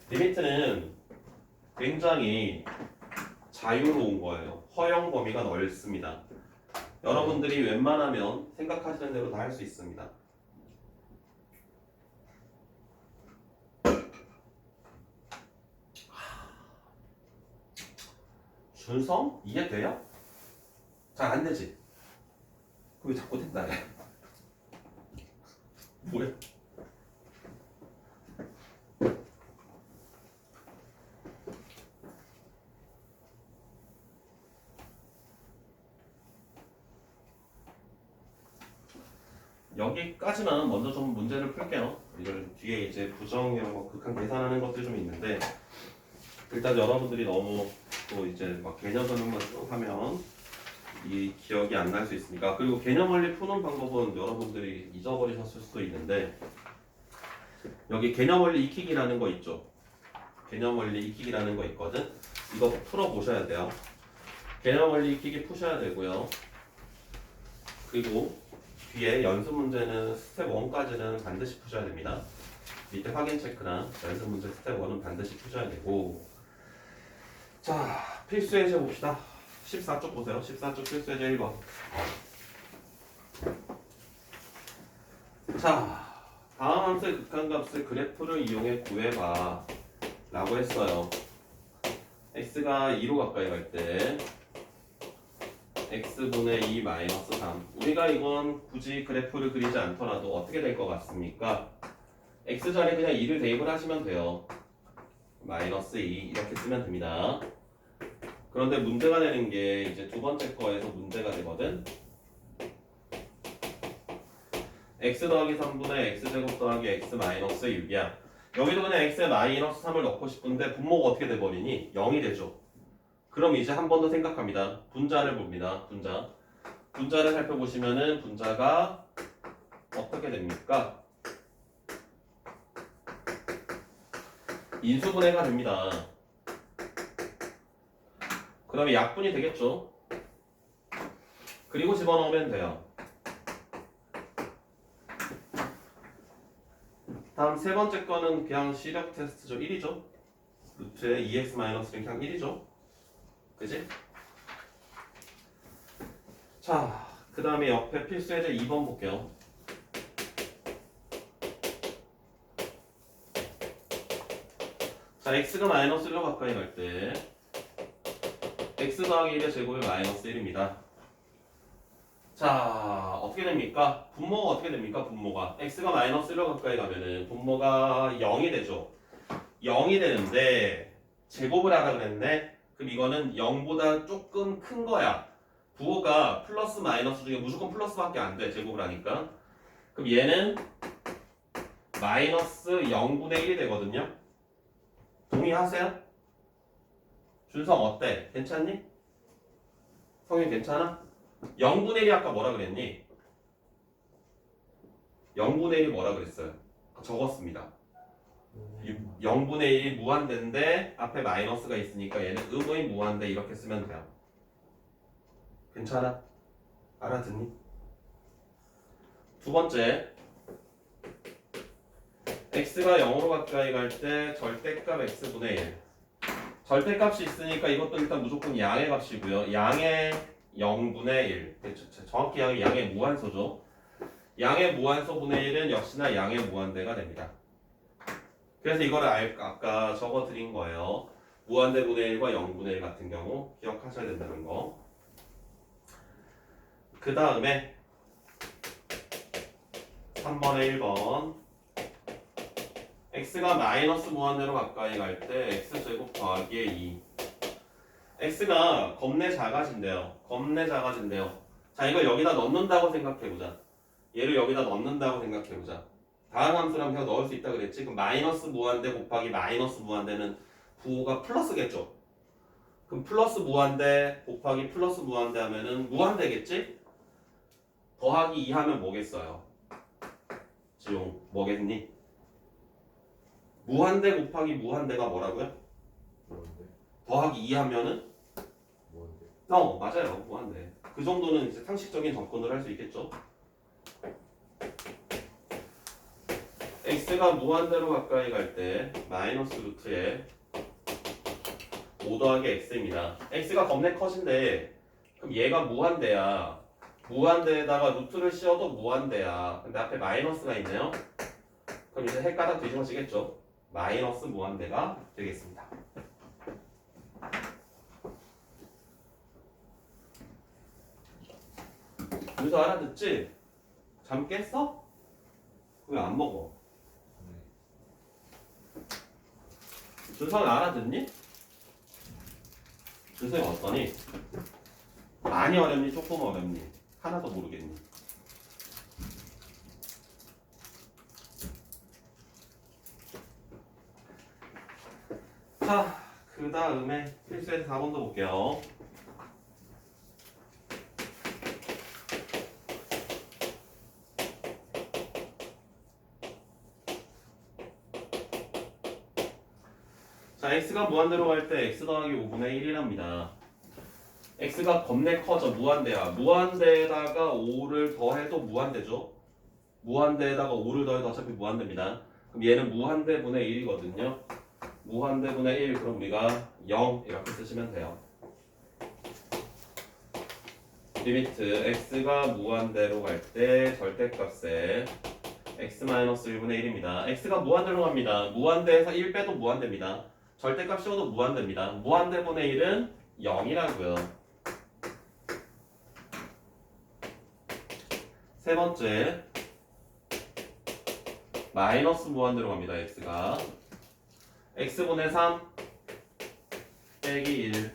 리미트는 굉장히 자유로운 거예요. 허용 범위가 넓습니다. 여러분들이 웬만하면 생각하시는 대로 다 할 수 있습니다. 준성? 이해돼요? 잘 안 되지? 왜 자꾸 된다 해? 뭐야? 여기까지만 먼저 좀 문제를 풀게요. 이걸 뒤에 이제 부정이랑 극한 계산하는 것들이 좀 있는데 일단 여러분들이 너무 또 이제 개념 설명만 쭉 하면 이 기억이 안 날 수 있으니까. 그리고 개념 원리 푸는 방법은 여러분들이 잊어버리셨을 수도 있는데 여기 개념 원리 익히기라는 거 있죠. 개념 원리 익히기라는 거 있거든. 이거 풀어 보셔야 돼요. 개념 원리 익히기 푸셔야 되고요. 그리고 뒤에 연습 문제는 스텝 1까지는 반드시 푸셔야 됩니다. 밑에 확인 체크나 연습 문제 스텝 1은 반드시 푸셔야 되고. 자, 필수 예제 봅시다. 14쪽 보세요. 14쪽 필수 예제 1번. 자, 다음 함수의 극한값을 그래프를 이용해 구해봐 라고 했어요. x가 2로 가까이 갈 때 x분의 2 마이너스 3. 우리가 이건 굳이 그래프를 그리지 않더라도 어떻게 될 것 같습니까? x 자리에 그냥 2를 대입을 하시면 돼요. 마이너스 2 이렇게 쓰면 됩니다. 그런데 문제가 되는 게 이제 두 번째 거에서 문제가 되거든. x 더하기 3분의 x제곱 더하기 x 마이너스 6이야. 여기도 그냥 x에 마이너스 3을 넣고 싶은데 분모가 어떻게 돼버리니? 0이 되죠. 그럼 이제 한 번 더 생각합니다. 분자를 봅니다. 분자를 살펴보시면은 분자가 어떻게 됩니까? 인수분해가 됩니다. 그러면 약분이 되겠죠. 그리고 집어넣으면 돼요. 다음 세 번째 거는 그냥 시력 테스트죠. 1이죠. 루트에 2x-는 그냥 1이죠. 그지? 자, 그 다음에 옆에 필수 예제 2번 볼게요. 자, x가 마이너스 1로 가까이 갈 때 x 더하기 1의 제곱이 마이너스 1입니다. 자, 어떻게 됩니까? 분모가 어떻게 됩니까? 분모가 x가 마이너스 1로 가까이 가면은 분모가 0이 되죠. 0이 되는데 제곱을 하라 그랬네. 그럼 이거는 0보다 조금 큰 거야. 부호가 플러스 마이너스 중에 무조건 플러스밖에 안 돼. 제곱을 하니까. 그럼 얘는 마이너스 0분의 1이 되거든요. 동의하세요? 준성 어때? 괜찮니? 성인 괜찮아? 0분의 1이 아까 뭐라 그랬니? 0분의 1이 뭐라 그랬어요? 적었습니다. 0분의 1이 무한대인데 앞에 마이너스가 있으니까 얘는 의무의 무한대 이렇게 쓰면 돼요. 괜찮아? 알아듣니? 두 번째, x가 0으로 가까이 갈 때 절대값 x분의 1. 절대값이 있으니까 이것도 일단 무조건 양의 값이고요. 양의 0분의 1. 정확히 양의 무한소죠. 양의 무한소분의 1은 역시나 양의 무한대가 됩니다. 그래서 이거를 아까 적어 드린 거예요. 무한대분의 1과 0분의 1 같은 경우 기억하셔야 된다는 거. 그 다음에 3번에 1번 x가 마이너스 무한대로 가까이 갈 때 x제곱 더하기 2 x가 겁내 작아진대요. 겁내 작아진대요. 자, 이걸 여기다 넣는다고 생각해보자. 얘를 여기다 넣는다고 생각해보자. 다음 함수랑 그냥 넣을 수 있다 그랬지? 그럼 마이너스 무한대 곱하기 마이너스 무한대는 부호가 플러스겠죠? 그럼 플러스 무한대 곱하기 플러스 무한대 하면은 무한대겠지? 더하기 2 하면 뭐겠어요? 지용 뭐겠니? 무한대 곱하기 무한대가 뭐라고요? 무한대? 더하기 2 하면은? 무한대? 맞아요. 무한대. 그 정도는 이제 상식적인 접근을 할 수 있겠죠? x가 무한대로 가까이 갈 때 마이너스 루트에 5 더하기 x입니다. x가 겁내 커진데 그럼 얘가 무한대야. 무한대에다가 루트를 씌워도 무한대야. 근데 앞에 마이너스가 있네요. 그럼 이제 헷가닥 뒤집어지겠죠. 마이너스 무한대가 되겠습니다. 여기서 알아듣지? 잠 깼어? 왜 안 먹어? 준성이 알아듣니? 준성이 어떠니? 많이 어렵니? 조금 어렵니? 하나도 모르겠니? 자, 그 다음에 필수에서 4번도 볼게요. 자, x가 무한대로 갈 때 x 더하기 5분의 1이랍니다. x가 겁내 커져. 무한대야. 무한대에다가 5를 더해도 무한대죠. 무한대에다가 5를 더해도 어차피 무한대입니다. 그럼 얘는 무한대분의 1이거든요. 무한대분의 1, 그럼 우리가 0 이렇게 쓰시면 돼요. 리미트 x가 무한대로 갈 때 절대값에 x-1분의 1입니다. x가 무한대로 갑니다. 무한대에서 1 빼도 무한대입니다. 절대값 씌워도 무한대입니다. 무한대분의 1은 0이라고요. 세 번째, 마이너스 무한대로 갑니다. x가 x분의 3 빼기 1.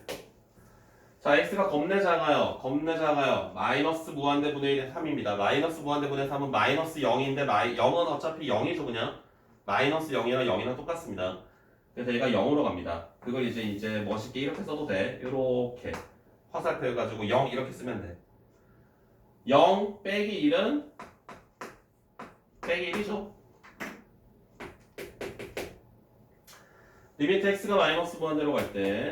자, x가 겁내 작아요. 겁내 작아요. 마이너스 무한대분의 1의 3입니다. 마이너스 무한대분의 3은 마이너스 0인데 0은 어차피 0이죠. 그냥 마이너스 0이랑 0이랑 똑같습니다. 그래서 얘가 0으로 갑니다. 그걸 이제 멋있게 이렇게 써도 돼. 이렇게 화살표 해가지고 0 이렇게 쓰면 돼. 0 빼기 1은 빼기 1이죠. 리미트 x가 마이너스 무한대로 갈 때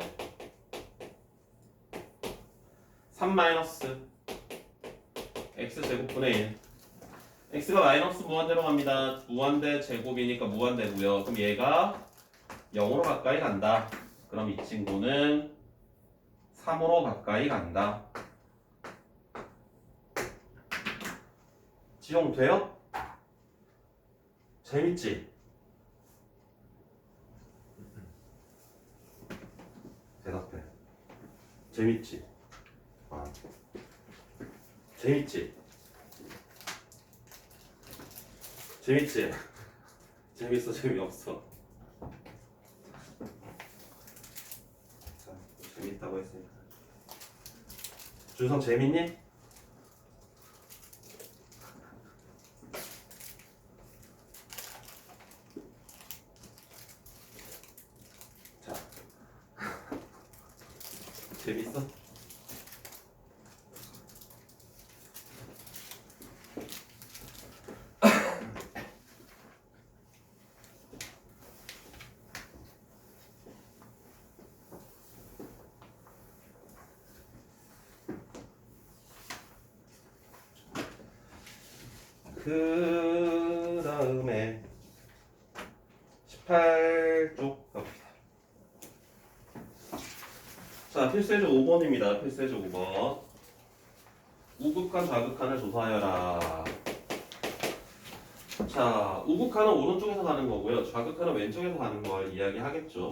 3 마이너스 x제곱분의 1 x가 마이너스 무한대로 갑니다. 무한대 제곱이니까 무한대고요. 그럼 얘가 0으로 가까이 간다. 그럼 이 친구는 3으로 가까이 간다. 지용 돼요? 재밌지? 대답해. 재밌지? 아. 재밌지? 재밌지? 재밌어, 재미없어? 자, 재밌다고 했으니까. 준성 재밌니? 자, 재밌어? 그 다음에 18쪽 갑시다. 자, 필수의조 5번입니다. 필수의조 5번. 우극한 좌극한을 조사하여라. 자, 우극한은 오른쪽에서 가는 거고요. 좌극한은 왼쪽에서 가는 걸 이야기하겠죠.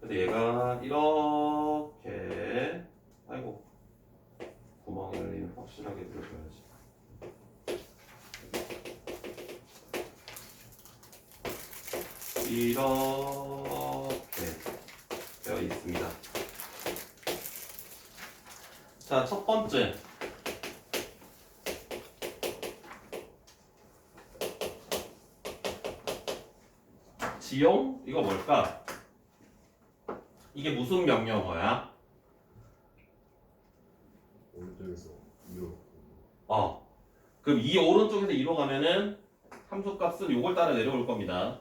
근데 얘가 이렇게, 아이고, 구멍을 확실하게 들어줘야지. 이렇게 되어 있습니다. 자, 첫 번째. 지용? 이거 뭘까? 이게 무슨 명령어야? 오른쪽에서 위로. 그럼 이 오른쪽에서 2로 가면은 함수값은 요걸 따라 내려올 겁니다.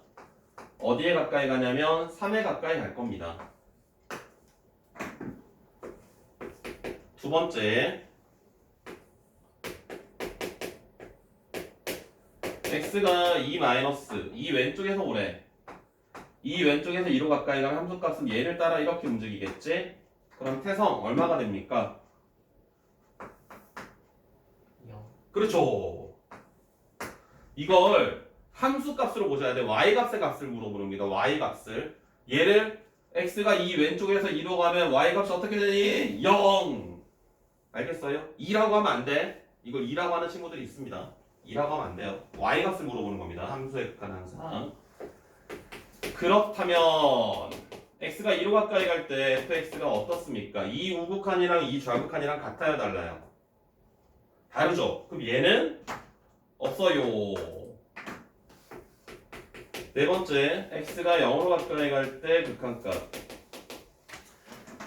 어디에 가까이 가냐면 3에 가까이 갈 겁니다. 두 번째, x가 2 마이너스 2 왼쪽에서 오래. 2 왼쪽에서 2로 가까이 가면 함수값은 얘를 따라 이렇게 움직이겠지? 그럼 태성 얼마가 됩니까? 0. 그렇죠. 이걸 함수값으로 보셔야 돼. y값의 값을 물어보는 겁니다. y값을. 얘를 x가 2 왼쪽에서 2로 가면 y값이 어떻게 되니? 0. 알겠어요? 2라고 하면 안 돼. 이걸 2라고 하는 친구들이 있습니다. 2라고 하면 안 돼요. y값을 물어보는 겁니다. 함수에 극한 항상. 그렇다면 x가 2로 가까이 갈 때 fx가 어떻습니까? 이 우극한이랑 이 좌극한이랑 같아요, 달라요? 다르죠? 그럼 얘는 없어요. 네 번째, x가 0으로 가까이 갈 때 극한값.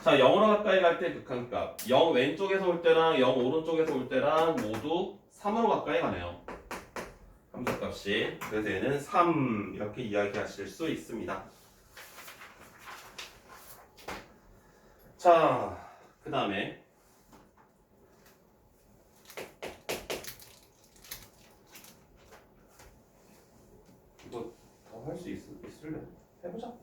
자, 0으로 가까이 갈 때 극한값. 0 왼쪽에서 올 때랑 0 오른쪽에서 올 때랑 모두 3으로 가까이 가네요. 함수값이. 그래서 얘는 3 이렇게 이야기하실 수 있습니다. 자, 그 다음에 이거 더 할 수 있을래? 해보자.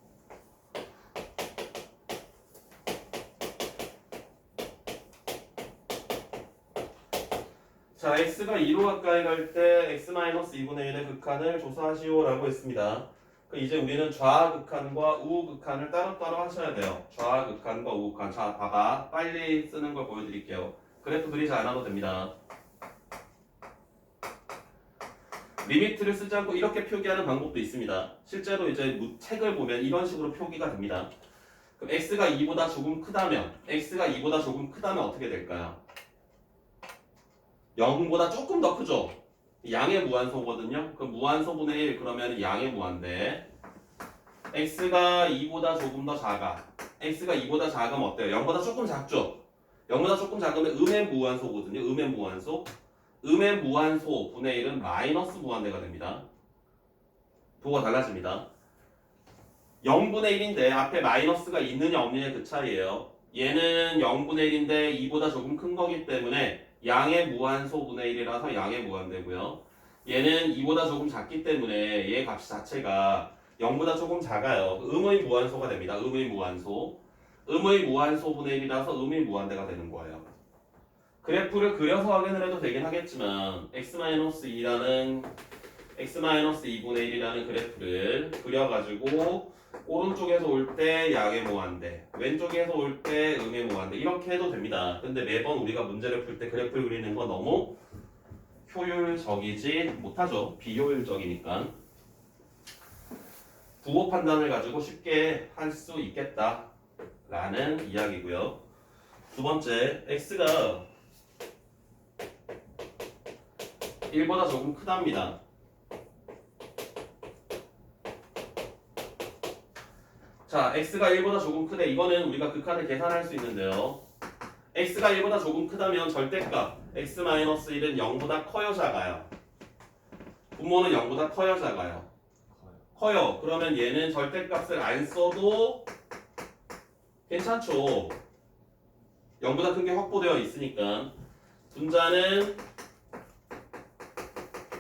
자, x가 2로 가까이 갈 때 x-2분의 1의 극한을 조사하시오라고 했습니다. 이제 우리는 좌극한과 우극한을 따로따로 하셔야 돼요. 좌극한과 우극한. 자, 봐봐. 빨리 쓰는 걸 보여드릴게요. 그래프 그리지 않아도 됩니다. 리미트를 쓰지 않고 이렇게 표기하는 방법도 있습니다. 실제로 이제 책을 보면 이런 식으로 표기가 됩니다. 그럼 x가 2보다 조금 크다면 어떻게 될까요? 0보다 조금 더 크죠? 양의 무한소거든요. 그럼 무한소분의 1 그러면 양의 무한대. x가 2보다 조금 더 작아. x가 2보다 작으면 어때요? 0보다 조금 작죠? 0보다 조금 작으면 음의 무한소거든요. 음의 무한소. 음의 무한소 분의 1은 마이너스 무한대가 됩니다. 도가 달라집니다. 0분의 1인데 앞에 마이너스가 있느냐 없느냐 그 차이예요. 얘는 0분의 1인데 2보다 조금 큰 거기 때문에 양의 무한소분의 1이라서 양의 무한대고요. 얘는 2보다 조금 작기 때문에 얘 값 자체가 0보다 조금 작아요. 음의 무한소가 됩니다. 음의 무한소. 음의 무한소분의 1이라서 음의 무한대가 되는 거예요. 그래프를 그려서 확인을 해도 되긴 하겠지만 x-2라는 x-2분의 1이라는 그래프를 그려가지고 오른쪽에서 올 때 양의 무한대, 왼쪽에서 올 때 음의 무한대 이렇게 해도 됩니다. 근데 매번 우리가 문제를 풀 때 그래프를 그리는 건 너무 효율적이지 못하죠. 비효율적이니까. 부호 판단을 가지고 쉽게 할 수 있겠다라는 이야기고요. 두 번째, x가 1보다 조금 크답니다. 자, x가 1보다 조금 크대. 이거는 우리가 극한을 계산할 수 있는데요. x가 1보다 조금 크다면 절대값 x-1은 0보다 커요, 작아요? 분모는 0보다 커요, 작아요? 커요. 그러면 얘는 절대값을 안 써도 괜찮죠. 0보다 큰 게 확보되어 있으니까 분자는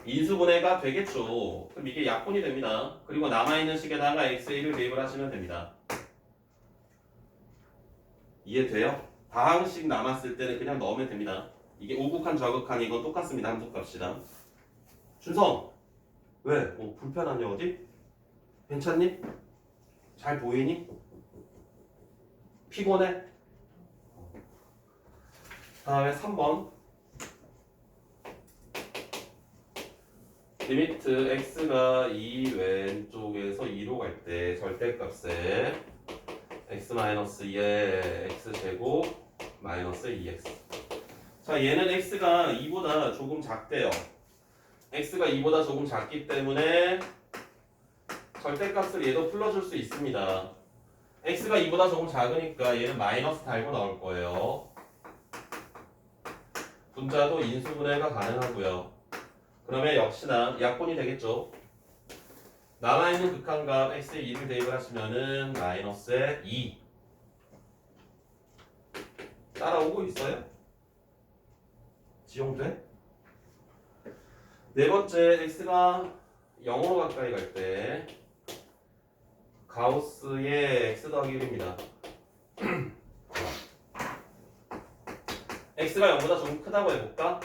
인수분해가 되겠죠. 그럼 이게 약분이 됩니다. 그리고 남아있는 식에다가 x1을 대입을 하시면 됩니다. 이해돼요? 다항식 남았을 때는 그냥 넣으면 됩니다. 이게 우극한 저극한 이건 똑같습니다. 함수값이랑. 준성 왜? 뭐 불편하냐 어디? 괜찮니? 잘 보이니? 피곤해? 다음에 3번 리미트 x가 2 왼쪽에서 2로 갈 때 절대값에 x-2의 x제곱 마이너스 2x. 자, 얘는 x가 2보다 조금 작대요. x가 2보다 조금 작기 때문에 절대값을 얘도 풀어줄 수 있습니다. x가 2보다 조금 작으니까 얘는 마이너스 달고 나올 거예요. 분자도 인수분해가 가능하고요. 그러면 역시나 약분이 되겠죠. 남아있는 극한값 x에 2를 대입을 하시면은 마이너스에 2 따라오고 있어요? 지용돼? 네 번째 x가 0으로 가까이 갈 때 가우스의 x 더하기 1입니다. x가 0보다 조금 크다고 해볼까?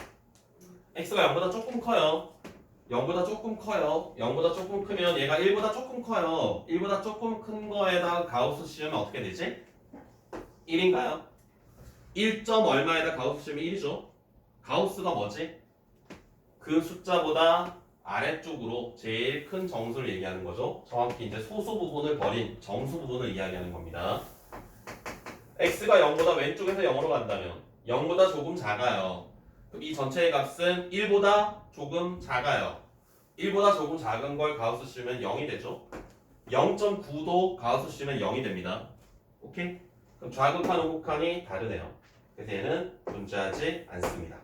x가 0보다 조금 커요. 0보다 조금 커요. 0보다 조금 크면 얘가 1보다 조금 커요. 1보다 조금 큰 거에다가 가우스 씌우면 어떻게 되지? 1인가요? 1점 얼마에다 가우스 씌우면 1이죠. 가우스가 뭐지? 그 숫자보다 아래쪽으로 제일 큰 정수를 얘기하는 거죠. 정확히 이제 소수 부분을 버린 정수 부분을 이야기하는 겁니다. x가 0보다 왼쪽에서 0으로 간다면 0보다 조금 작아요. 그럼 이 전체의 값은 1보다 조금 작아요. 1보다 조금 작은 걸 가우스 씌우면 0이 되죠. 0.9도 가우스 씌우면 0이 됩니다. 오케이? 그럼 좌극한 우극한이 다르네요. 그래서 얘는 존재하지 않습니다.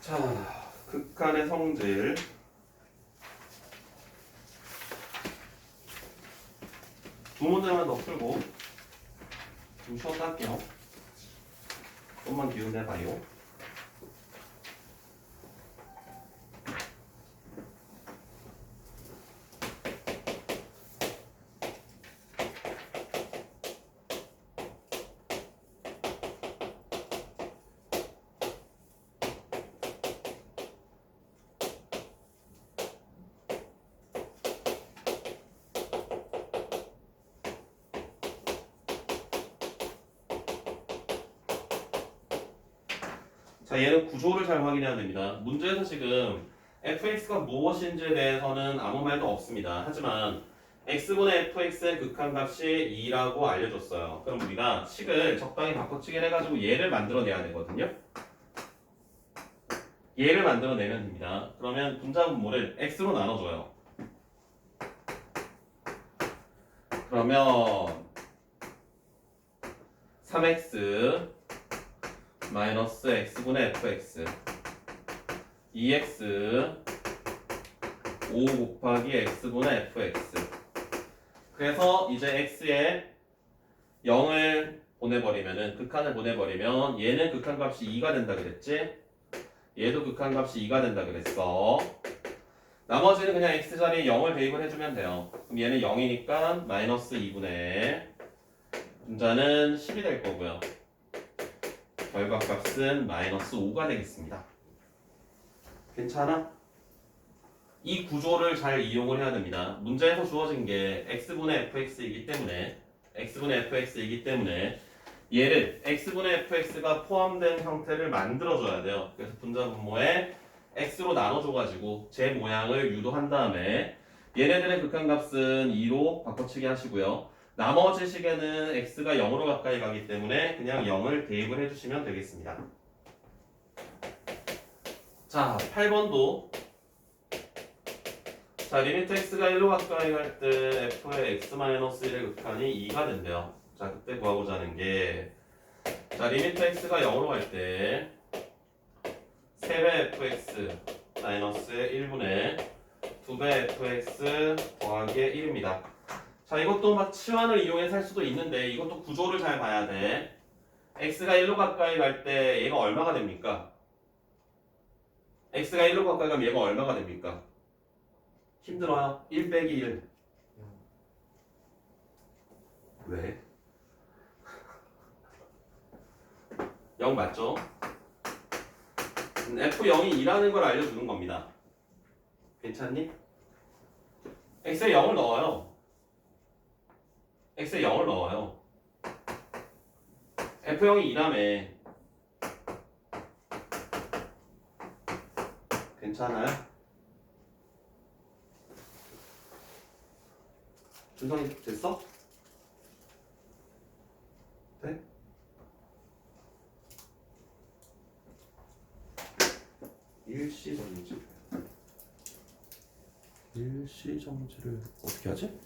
자, 극한의 성질 두 문제만 더 풀고 좀 쉬었다 할게요. 좀만 기운 내봐요. 자, 얘는 구조를 잘 확인해야 됩니다. 문제에서 지금 fx가 무엇인지에 대해서는 아무 말도 없습니다. 하지만 x분의 fx의 극한값이 2라고 알려줬어요. 그럼 우리가 식을 적당히 바꿔치기 해가지고 얘를 만들어내야 되거든요. 얘를 만들어내면 됩니다. 그러면 분자분모를 x로 나눠줘요. 그러면 3x 마이너스 x분의 fx 2x 5 곱하기 x분의 fx. 그래서 이제 x에 0을 보내버리면은 극한을 보내버리면 얘는 극한값이 2가 된다 그랬지? 얘도 극한값이 2가 된다 그랬어. 나머지는 그냥 x 자리에 0을 대입을 해주면 돼요. 그럼 얘는 0이니까 마이너스 2분의 분자는 10이 될 거고요. 결과값은 마이너스 5가 되겠습니다. 괜찮아? 이 구조를 잘 이용을 해야 됩니다. 문제에서 주어진 게 x분의 fx이기 때문에 얘를 x분의 fx가 포함된 형태를 만들어줘야 돼요. 그래서 분자 분모에 x로 나눠줘가지고 제 모양을 유도한 다음에 얘네들의 극한값은 2로 바꿔치기 하시고요. 나머지 식에는 x가 0으로 가까이 가기 때문에 그냥 0을 대입을 해주시면 되겠습니다. 자, 8번도 자, 리미트 x가 1로 가까이 갈 때 f의 x-1의 극한이 2가 된대요. 자, 그때 구하고자 하는 게 자, 리미트 x가 0으로 갈 때 3배 fx 마이너스의 1분의 2배 fx 더하기 1입니다. 자, 이것도 막 치환을 이용해서 할 수도 있는데 이것도 구조를 잘 봐야 돼. x가 1로 가까이 갈 때 얘가 얼마가 됩니까? x가 1로 가까이 가면 얘가 얼마가 됩니까? 힘들어요. 1 빼기 1. 왜? 0 맞죠? F0이 2라는 걸 알려주는 겁니다. 괜찮니? X에 0을 넣어요. X에 0을 넣어요. F0이 2라며. 괜찮아요? 준성이 됐어? 네? 일시정지. 일시정지를 어떻게 하지?